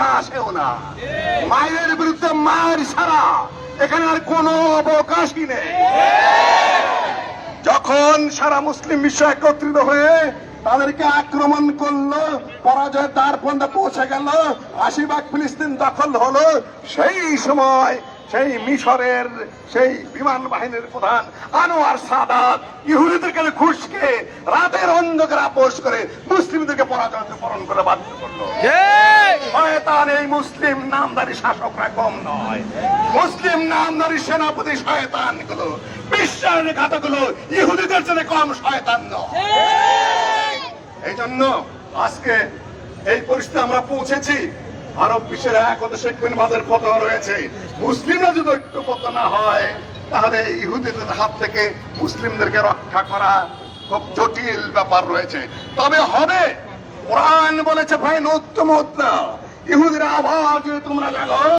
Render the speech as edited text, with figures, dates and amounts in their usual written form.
না, আসেও না। মায়ের বিরুদ্ধে মায়ের ছাড়া এখানে আর কোনো অবকাশই নেই। যখন সারা মুসলিম বিশ্ব একত্রিত হয়ে তাদেরকে আক্রমণ করলো, পরাজয়ের দ্বার পর্যন্ত পৌঁছে গেল, ৮০ ভাগ ফিলিস্তিন দখল হলো, সেই সময় সেই মিশরের সেই বিমান বাহিনীর প্রধান আনোয়ার সাদাত ইহুদিদের কাছে ঘুষকে রাতের অন্ধকারে আপোষ করে মুসলিমদেরকে পরাজয় বরণ করে বাধ্য করলো। শয়তান এই মুসলিম নামধারী শাসকরা কম নয়, মুসলিম নামধারী সেনাপতি শয়তান গুলো, বিশ্বায়ন ঘাতকগুলো ইহুদিদের জন্য কম শয়তান নয়। এই জন্য আজকে এই পরিস্থিতি আমরা পৌঁছেছি। আরব বিশ্বের এক হতে শেখ বিন বাজের ফতোয়া রয়েছে, মুসলিমরা যদি ঐক্যবদ্ধ না হয় তাহলে ইহুদিদের হাত থেকে মুসলিমদেরকে রক্ষা করা খুব জটিল ব্যাপার রয়েছে। তবে হবে, কোরআন বলেছে ভাই, উত্তম ইহুদিরা আবার যদি তোমরা জানো